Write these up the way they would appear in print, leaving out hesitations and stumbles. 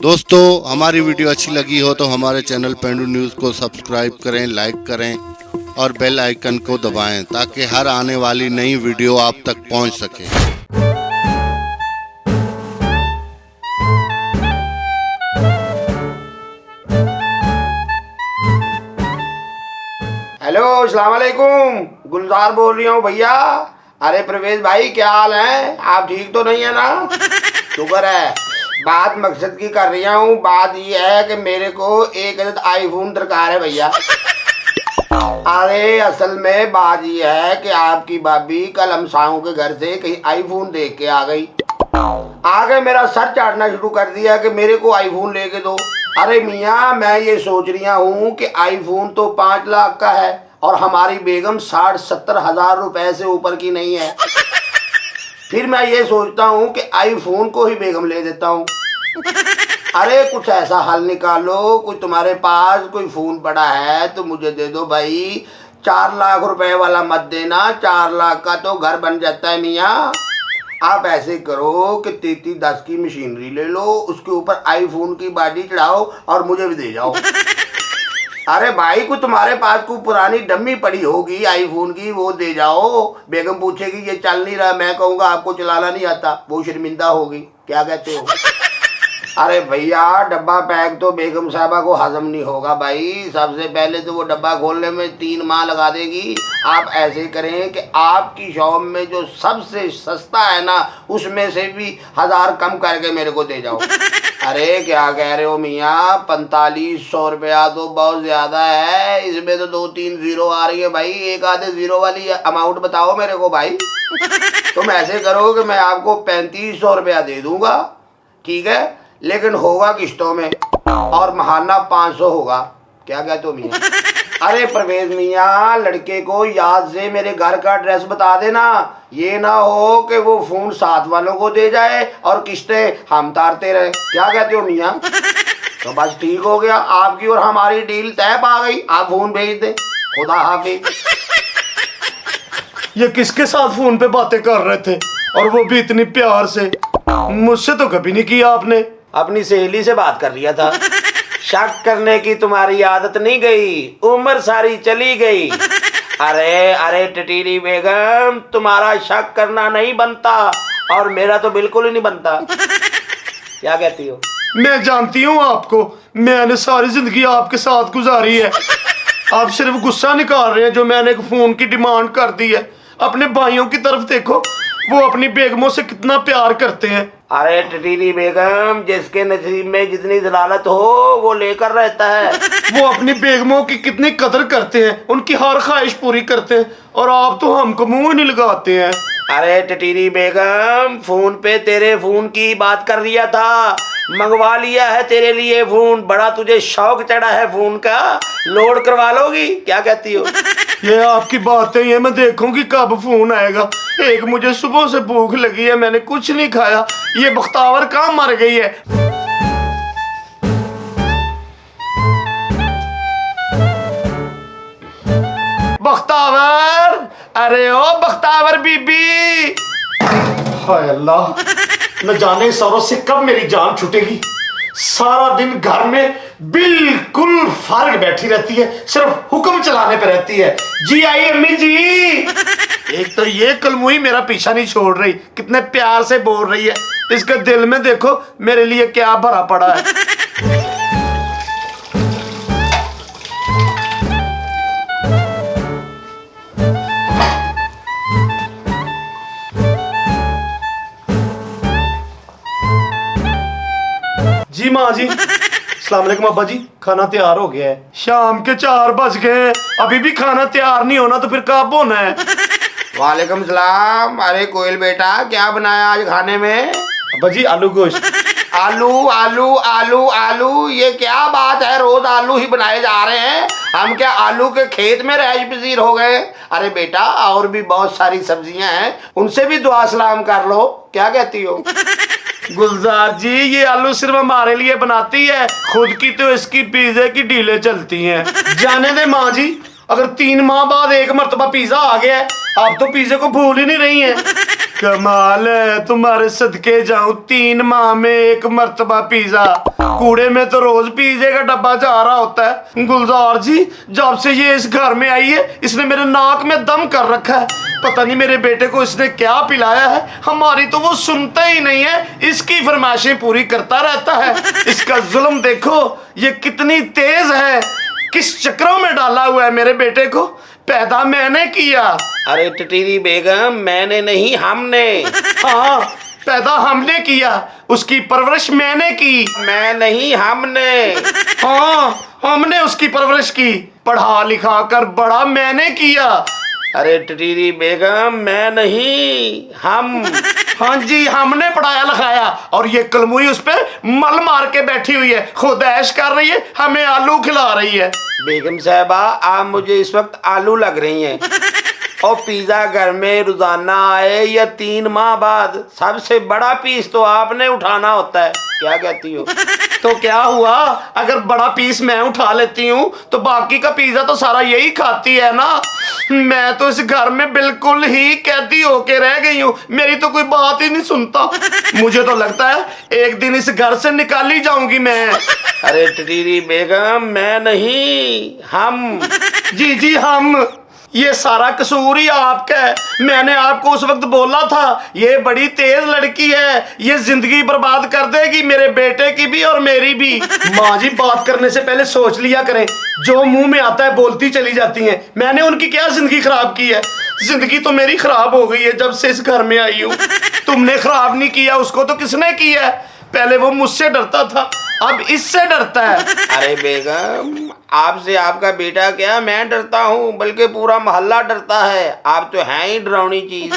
दोस्तों हमारी वीडियो अच्छी लगी हो तो हमारे चैनल पेंडू न्यूज़ को सब्सक्राइब करें, लाइक करें और बेल आइकन को दबाएं ताकि हर आने वाली नई वीडियो आप तक पहुंच सके। हेलो अस्सलाम वालेकुम, गुलजार बोल रही हूँ भैया। अरे प्रवेश भाई क्या हाल है? आप ठीक तो नहीं है ना? शुक्र है। बात मकसद की कर रही हूँ। बात ये है कि मेरे को एक अदद आईफोन दरकार है भैया। अरे असल में बात ये है कि आपकी भाभी कल हम शाम के घर से कहीं आईफोन देख के आ गई। आगे मेरा सर चाटना शुरू कर दिया कि मेरे को आईफोन लेके दो। अरे मियाँ मैं ये सोच रही हूँ कि आईफोन तो 5 लाख का है और हमारी बेगम 60-70 हजार रुपए से ऊपर की नहीं है। फिर मैं ये सोचता हूँ कि आईफोन को ही बेगम ले देता हूँ। अरे कुछ ऐसा हल निकालो, कोई तुम्हारे पास कोई फोन पड़ा है तो मुझे दे दो भाई। 4 लाख रुपए वाला मत देना, 4 लाख का तो घर बन जाता है मियाँ। आप ऐसे करो कि 3310 की मशीनरी ले लो, उसके ऊपर आईफोन की बॉडी चढ़ाओ और मुझे भी दे जाओ। अरे भाई को तुम्हारे पास कोई पुरानी डम्मी पड़ी होगी आईफोन की, वो दे जाओ। बेगम पूछेगी ये चल नहीं रहा, मैं कहूँगा आपको चलाना नहीं आता, वो शर्मिंदा होगी। क्या कहते हो? अरे भैया डब्बा पैक तो बेगम साहबा को हजम नहीं होगा भाई। सबसे पहले तो वो डब्बा खोलने में 3 माह लगा देगी। आप ऐसे करें कि आपकी शॉप में जो सबसे सस्ता है ना, उसमें से भी 1000 कम करके मेरे को दे जाओ। अरे क्या कह रहे हो मियाँ, 4500 रुपया तो बहुत ज्यादा है। इसमें तो 2-3 जीरो आ रही है भाई। एक आधे जीरो वाली अमाउंट बताओ मेरे को भाई। तुम ऐसे करो कि मैं आपको 3500 रुपया दे दूंगा, ठीक है, लेकिन होगा किस्तों में और महाना 500 होगा। क्या कहते हो मियाँ? अरे परवेज मियाँ लड़के को याद से मेरे घर का एड्रेस बता देना। ये ना हो कि वो फोन साथ वालों को दे जाए और किस्तें हम तारते रहे। क्या कहते हो मियाँ? तो बस ठीक हो गया, आपकी और हमारी डील तय पा गई। आप फोन भेज दे। खुदा हाफिज। ये किसके साथ फोन पे बातें कर रहे थे और वो भी इतनी प्यार से? मुझसे तो कभी नहीं किया आपने। अपनी सहेली से बात कर लिया था। शक करने की तुम्हारी आदत नहीं गई, उम्र सारी चली गई। अरे अरे टटीरी बेगम, तुम्हारा शक करना नहीं बनता और मेरा तो बिल्कुल ही नहीं बनता। क्या कहती हो? मैं जानती हूँ आपको, मैंने सारी जिंदगी आपके साथ गुजारी है। आप सिर्फ गुस्सा निकाल रहे हैं जो मैंने एक फोन की डिमांड कर दी है। अपने भाइयों की तरफ देखो, वो अपनी बेगमों से कितना प्यार करते हैं। अरे टटीरी बेगम, जिसके नसीब में जितनी जलालत हो वो लेकर रहता है। वो अपनी बेगमों की कितनी कदर करते हैं, उनकी हर ख्वाहिश पूरी करते हैं, और आप तो हमको मुंह नहीं लगाते हैं। अरे टटीरी बेगम, फोन पे तेरे फोन की बात कर लिया था, मंगवा लिया है तेरे लिए फोन। बड़ा तुझे शौक चढ़ा है फोन का, लोड करवा लोगी? क्या कहती हो? ये आपकी बातें हैं, मैं देखूंगी कब फोन आएगा। एक मुझे सुबह से भूख लगी है, मैंने कुछ नहीं खाया। ये बख्तावर कहाँ मर गई है? बख्तावर, अरे ओ बख्तावर बीबी। हाय अल्लाह, न जाने सौरों से कब मेरी जान छूटेगी। सारा दिन घर में बिल्कुल फारिग बैठी रहती है, सिर्फ हुक्म चलाने पे रहती है। जी आई अम्मी जी। एक तो ये कलमुई मेरा पीछा नहीं छोड़ रही, कितने प्यार से बोल रही है। इसके दिल में देखो मेरे लिए क्या भरा पड़ा है। जी माँ जी, अस्सलाम वालेकुम अब्बा जी, खाना तैयार हो गया है। शाम के 4 बज गए, अभी भी खाना तैयार नहीं होना तो फिर कब होना है? वालेकुम सलाम। अरे कोयल बेटा, क्या बनाया आज खाने में? अब्बा जी आलू गोश्त। आलू आलू आलू आलू, ये क्या बात है? रोज आलू ही बनाए जा रहे हैं। हम क्या आलू के खेत में रह पसीर हो गए? अरे बेटा और भी बहुत सारी सब्जियां हैं, उनसे भी दुआ सलाम कर लो। क्या कहती हो? गुलजार जी, ये आलू सिर्फ हमारे लिए बनाती है, खुद की तो इसकी पिज्जे की डीलें चलती हैं। जाने दे माँ जी, अगर 3 माह बाद एक मर्तबा पिज्जा आ गया है, आप तो पिज्जे को भूल ही नहीं रही हैं। कमाल है, तुम्हारे सदके जाऊं 3 माह में 1 मर्तबा पिज्जा। कूड़े में तो रोज पिज्जे का डब्बा जा रहा होता है। गुलजार जी, जब से ये इस घर में आई है इसने मेरे नाक में दम कर रखा है। पता नहीं मेरे बेटे को इसने क्या पिलाया है, हमारी तो वो सुनता ही नहीं है, इसकी फरमाइशें पूरी करता रहता है। इसका जुल्म देखो, ये कितनी तेज है, किस चक्रों में डाला हुआ है मेरे बेटे को। पैदा मैंने किया। अरे टटीरी बेगम, मैंने नहीं, हमने। हाँ, पैदा हमने किया, उसकी परवरिश मैंने की। मैं नहीं, हमने। हाँ, हमने उसकी परवरिश की, पढ़ा लिखा कर बड़ा मैंने किया। अरे टटीरी बेगम, मैं नहीं, हम। हाँ जी, हमने पढ़ाया लिखाया, और ये कलमुई उस पे मल मार के बैठी हुई है, खुद ऐश कर रही है, हमें आलू खिला रही है। बेगम साहबा, आप मुझे इस वक्त आलू लग रही हैं। और पिज्जा घर में रोजाना आए या 3 माह बाद, सबसे बड़ा पीस तो आपने उठाना होता है। क्या कहती हो? तो क्या हुआ, अगर बड़ा पीस मैं उठा लेती हूँ तो बाकी का पिज्जा तो सारा यही खाती है ना। मैं तो इस घर में बिल्कुल ही कैदी होके रह गई हूँ, मेरी तो कोई बात ही नहीं सुनता। मुझे तो लगता है एक दिन इस घर से निकाली जाऊंगी मैं। अरे टटीरी बेगम, मैं नहीं, हम। जी जी, हम। ये सारा कसूर ही आपका है। मैंने आपको उस वक्त बोला था ये बड़ी तेज लड़की है, ये जिंदगी बर्बाद कर देगी, मेरे बेटे की भी और मेरी भी। माँ जी, बात करने से पहले सोच लिया करें, जो मुंह में आता है बोलती चली जाती हैं। मैंने उनकी क्या जिंदगी खराब की है? जिंदगी तो मेरी खराब हो गई है जब से इस घर में आई हूँ। तुमने खराब नहीं किया, उसको तो किसने किया है? पहले वो मुझसे डरता था, अब इससे डरता है। अरे बेगम, आपसे आपका बेटा क्या, मैं डरता हूँ, बल्कि पूरा मोहल्ला डरता है। आप तो हैं ही डरावनी चीज।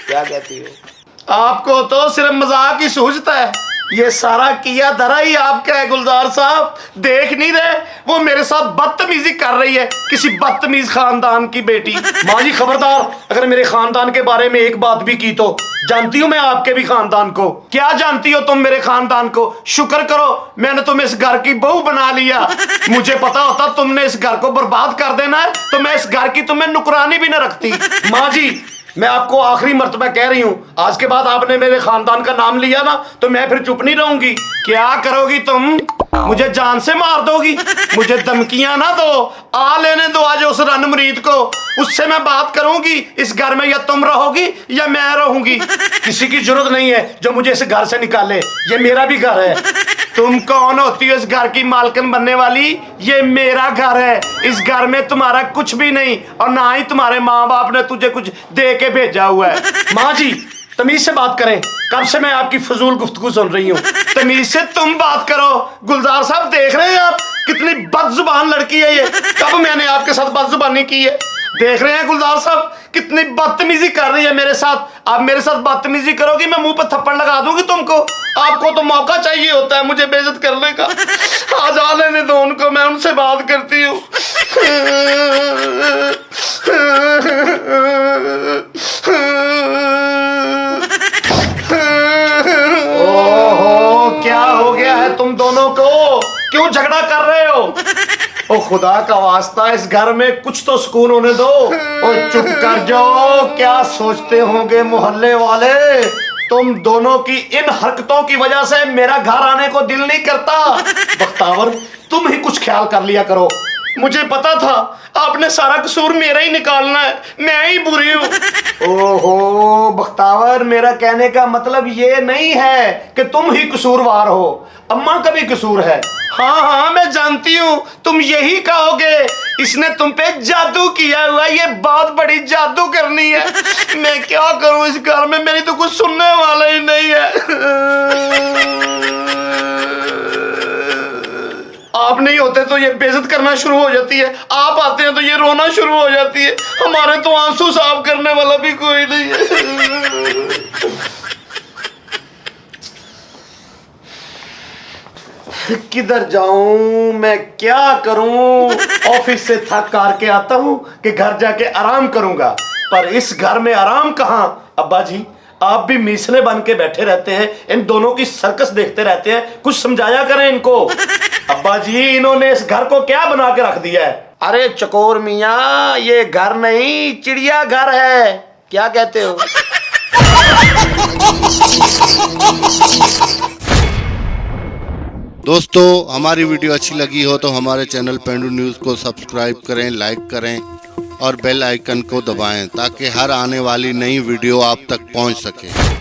क्या कहती हो? आपको तो सिर्फ मजाक ही सूझता है। ये सारा किया धरा ही आपका है गुलजार साहब। देख नहीं रहे, वो मेरे साथ बदतमीजी कर रही है, किसी बदतमीज खानदान की बेटी। माँ जी खबरदार, अगर मेरे खानदान के बारे में एक बात भी की तो। जानती हूँ मैं आपके भी खानदान को। क्या जानती हो तुम मेरे खानदान को? शुक्र करो मैंने तुम्हें इस घर की बहू बना लिया। मुझे पता होता तुमने इस घर को बर्बाद कर देना है तो मैं इस घर की तुम्हें नुकरानी भी न रखती। माँ जी, मैं आपको आखिरी मर्तबा कह रही हूँ, आज के बाद आपने मेरे खानदान का नाम लिया ना तो मैं फिर चुप नहीं रहूंगी। क्या करोगी तुम? मुझे जान से मार दोगी? मुझे धमकियां ना दो, आ लेने दो आज उस रन मुरीद को, उससे मैं बात करूंगी। इस घर में या तुम रहोगी या मैं रहूंगी। किसी की जरूरत नहीं है जो मुझे इस घर से निकाले, ये मेरा भी घर है। तुम कौन होती हो इस घर की मालकिन बनने वाली? ये मेरा घर है, इस घर में तुम्हारा कुछ भी नहीं, और ना ही तुम्हारे माँ बाप ने तुझे कुछ दे के भेजा हुआ है। माँ जी, तमीज से बात करें, कब से मैं आपकी फजूल गुफ्तगू सुन रही हूँ। तमीज से तुम बात करो। गुलजार साहब, देख रहे हैं आप कितनी बदजुबान लड़की है ये? कब मैंने आपके साथ बदजुबानी की है? देख रहे हैं गुलजार साहब कितनी बदतमीजी कर रही है मेरे साथ। आप मेरे साथ बदतमीजी करोगी, मैं मुंह पर थप्पड़ लगा दूंगी तुमको। आपको तो मौका चाहिए होता है मुझे बेइज्जत करने का। आज आ लेने दो उनको, मैं उनसे बात करती हूँ। ओहो, क्या हो गया है तुम दोनों को? क्यों झगड़ा कर रहे हो? ओ खुदा का वास्ता, इस घर में कुछ तो सुकून होने दो। और चुप कर जाओ, क्या सोचते होंगे मोहल्ले वाले? तुम दोनों की इन हरकतों की वजह से मेरा घर आने को दिल नहीं करता। बख्तावर, तुम ही कुछ ख्याल कर लिया करो। मुझे पता था आपने सारा कसूर मेरा ही निकालना है, मैं ही बुरी हूँ। ओहो बख्तावर, मेरा कहने का मतलब ये नहीं है कि तुम ही कसूरवार हो, अम्मा का भी कसूर है। हाँ हाँ, मैं जानती हूँ तुम यही कहोगे, इसने तुम पे जादू किया हुआ, ये बहुत बड़ी जादू करनी है। मैं क्या करूँ, इस घर में मेरी तो कुछ सुनने वाला ही नहीं है। आप नहीं होते तो ये बेइज्जत करना शुरू हो जाती है, आप आते हैं तो ये रोना शुरू हो जाती है। हमारे तो आंसू साफ करने वाला भी कोई नहीं है। किधर जाऊं मैं, क्या करूं? ऑफिस से थक कर के आता हूं कि घर जाके आराम करूंगा, पर इस घर में आराम कहां। अब्बा जी, आप भी मिसले बन के बैठे रहते हैं, इन दोनों की सर्कस देखते रहते हैं, कुछ समझाया करें इनको। अब्बा जी, इन्होंने इस घर को क्या बना के रख दिया है? अरे चकोर मियाँ, ये घर नहीं चिड़िया घर है। क्या कहते हो? दोस्तों हमारी वीडियो अच्छी लगी हो तो हमारे चैनल पेंडू न्यूज़ को सब्सक्राइब करें, लाइक करें और बेल आइकन को दबाएं ताकि हर आने वाली नई वीडियो आप तक पहुंच सके।